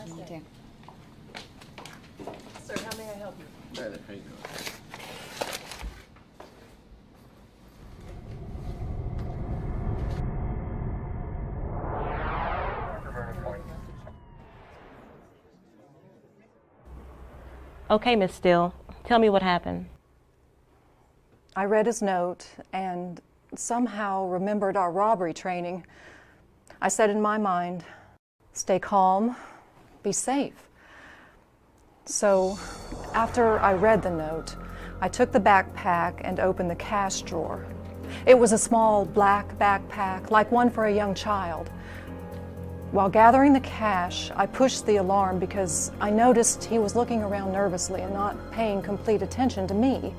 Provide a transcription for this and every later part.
You too. Sir, how may I help you? Better, how you doing? Okay, Miss Steele, tell me what happened. I read his note and somehow remembered our robbery training. I said in my mind, stay calm, be safe. So after I read the note, I took the backpack and opened the cash drawer. It was a small black backpack, like one for a young child. While gathering the cash, I pushed the alarm because I noticed he was looking around nervously and not paying complete attention to me.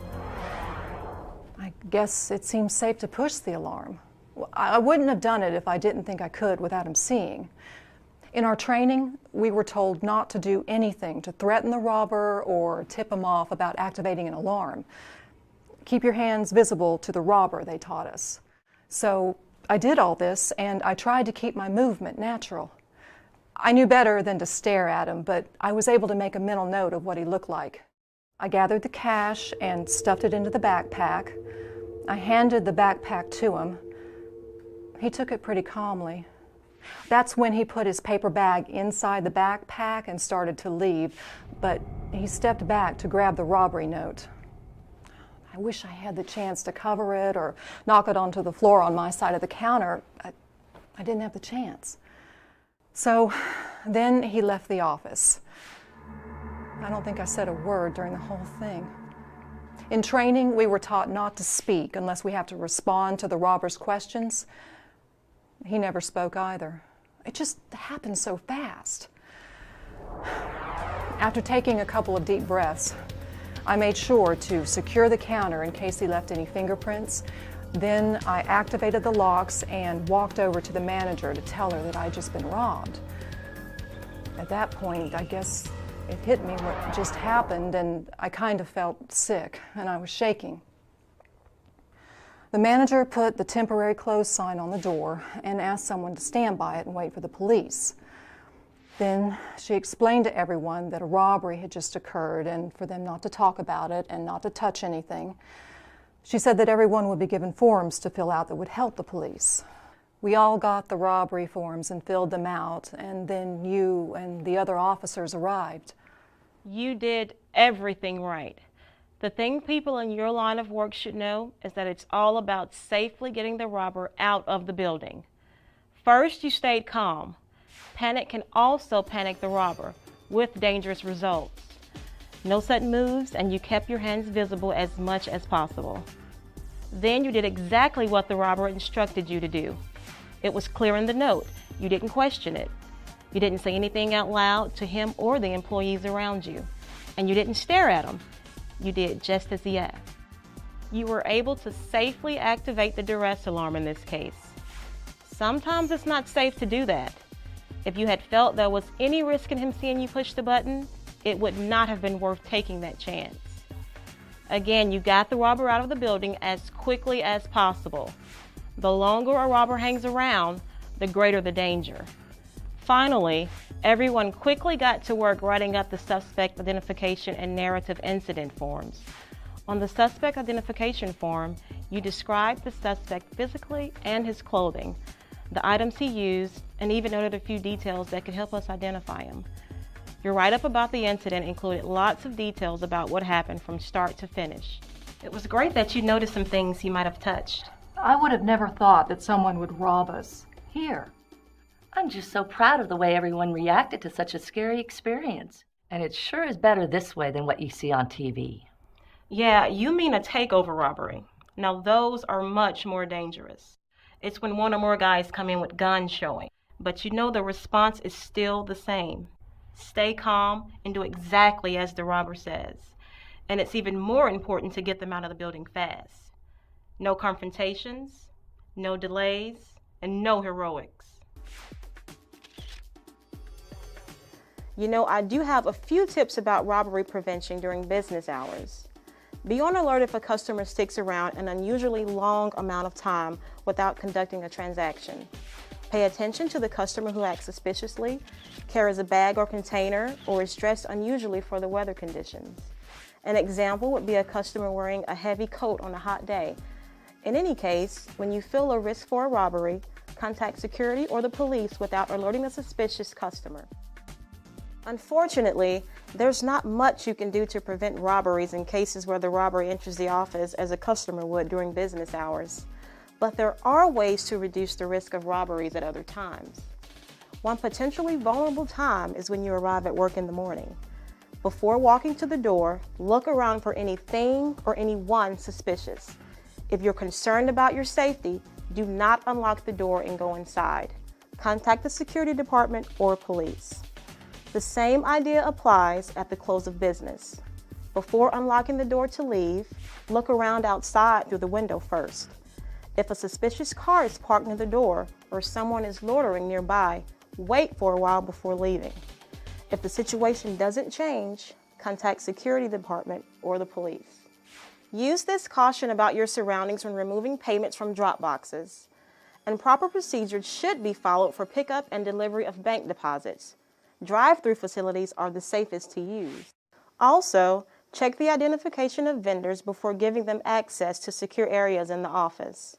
I guess it seemed safe to push the alarm. I wouldn't have done it if I didn't think I could without him seeing. In our training, we were told not to do anything to threaten the robber or tip him off about activating an alarm. Keep your hands visible to the robber, they taught us. So I did all this, and I tried to keep my movement natural. I knew better than to stare at him, but I was able to make a mental note of what he looked like. I gathered the cash and stuffed it into the backpack. I handed the backpack to him. He took it pretty calmly. That's when he put his paper bag inside the backpack and started to leave, but he stepped back to grab the robbery note. I wish I had the chance to cover it or knock it onto the floor on my side of the counter. I didn't have the chance. So then he left the office. I don't think I said a word during the whole thing. In training, we were taught not to speak unless we have to respond to the robber's questions. He never spoke either. It just happened so fast. After taking a couple of deep breaths, I made sure to secure the counter in case he left any fingerprints. Then I activated the locks and walked over to the manager to tell her that I'd just been robbed. At that point, I guess it hit me what just happened, and I kind of felt sick, and I was shaking. The manager put the temporary closed sign on the door and asked someone to stand by it and wait for the police. Then she explained to everyone that a robbery had just occurred and for them not to talk about it and not to touch anything. She said that everyone would be given forms to fill out that would help the police. We all got the robbery forms and filled them out, and then you and the other officers arrived. You did everything right. The thing people in your line of work should know is that it's all about safely getting the robber out of the building. First, you stayed calm. Panic can also panic the robber, with dangerous results. No sudden moves, and you kept your hands visible as much as possible. Then you did exactly what the robber instructed you to do. It was clear in the note. You didn't question it. You didn't say anything out loud to him or the employees around you. And you didn't stare at him. You did just as he asked. You were able to safely activate the duress alarm in this case. Sometimes it's not safe to do that. If you had felt there was any risk in him seeing you push the button, it would not have been worth taking that chance. Again, you got the robber out of the building as quickly as possible. The longer a robber hangs around, the greater the danger. Finally, everyone quickly got to work writing up the suspect identification and narrative incident forms. On the suspect identification form, you described the suspect physically and his clothing, the items he used, and even noted a few details that could help us identify him. Your write-up about the incident included lots of details about what happened from start to finish. It was great that you noticed some things he might have touched. I would have never thought that someone would rob us here. I'm just so proud of the way everyone reacted to such a scary experience. And it sure is better this way than what you see on TV. Yeah, you mean a takeover robbery. Now those are much more dangerous. It's when one or more guys come in with guns showing. But you know the response is still the same. Stay calm and do exactly as the robber says. And it's even more important to get them out of the building fast. No confrontations, no delays, and no heroics. You know, I do have a few tips about robbery prevention during business hours. Be on alert if a customer sticks around an unusually long amount of time without conducting a transaction. Pay attention to the customer who acts suspiciously, carries a bag or container, or is dressed unusually for the weather conditions. An example would be a customer wearing a heavy coat on a hot day. In any case, when you feel a risk for a robbery, contact security or the police without alerting the suspicious customer. Unfortunately, there's not much you can do to prevent robberies in cases where the robber enters the office as a customer would during business hours. But there are ways to reduce the risk of robberies at other times. One potentially vulnerable time is when you arrive at work in the morning. Before walking to the door, look around for anything or anyone suspicious. If you're concerned about your safety, do not unlock the door and go inside. Contact the security department or police. The same idea applies at the close of business. Before unlocking the door to leave, look around outside through the window first. If a suspicious car is parked near the door or someone is loitering nearby, wait for a while before leaving. If the situation doesn't change, contact security department or the police. Use this caution about your surroundings when removing payments from drop boxes, and proper procedures should be followed for pickup and delivery of bank deposits. Drive-through facilities are the safest to use. Also, check the identification of vendors before giving them access to secure areas in the office.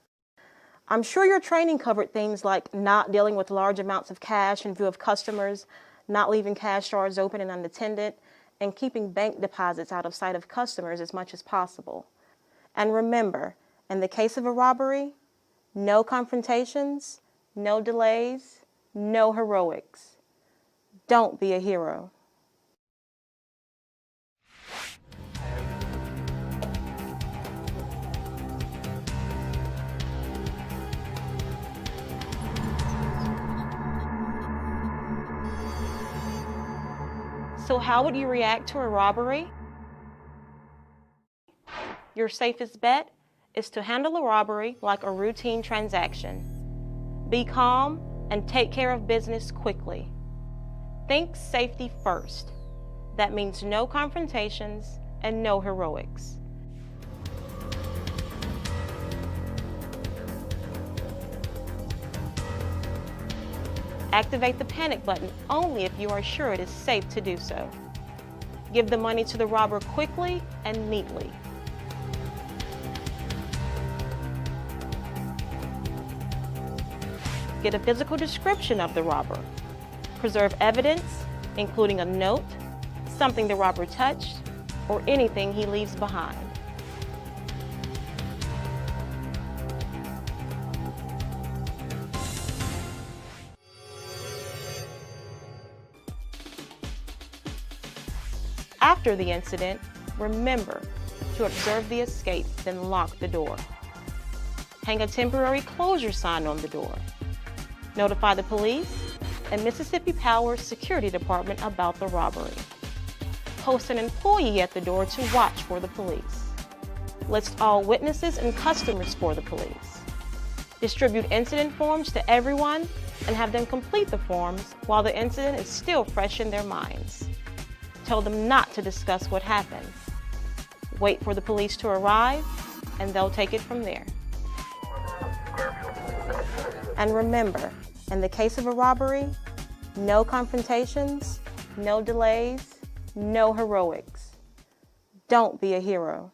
I'm sure your training covered things like not dealing with large amounts of cash in view of customers, not leaving cash drawers open and unattended, and keeping bank deposits out of sight of customers as much as possible. And remember, in the case of a robbery, no confrontations, no delays, no heroics. Don't be a hero. So how would you react to a robbery? Your safest bet is to handle a robbery like a routine transaction. Be calm and take care of business quickly. Think safety first. That means no confrontations and no heroics. Activate the panic button only if you are sure it is safe to do so. Give the money to the robber quickly and neatly. Get a physical description of the robber. Preserve evidence, including a note, something the robber touched, or anything he leaves behind. After the incident, remember to observe the escape, then lock the door. Hang a temporary closure sign on the door. Notify the police and Mississippi Power's security department about the robbery. Post an employee at the door to watch for the police. List all witnesses and customers for the police. Distribute incident forms to everyone and have them complete the forms while the incident is still fresh in their minds. Tell them not to discuss what happened. Wait for the police to arrive, and they'll take it from there. And remember, in the case of a robbery, no confrontations, no delays, no heroics. Don't be a hero.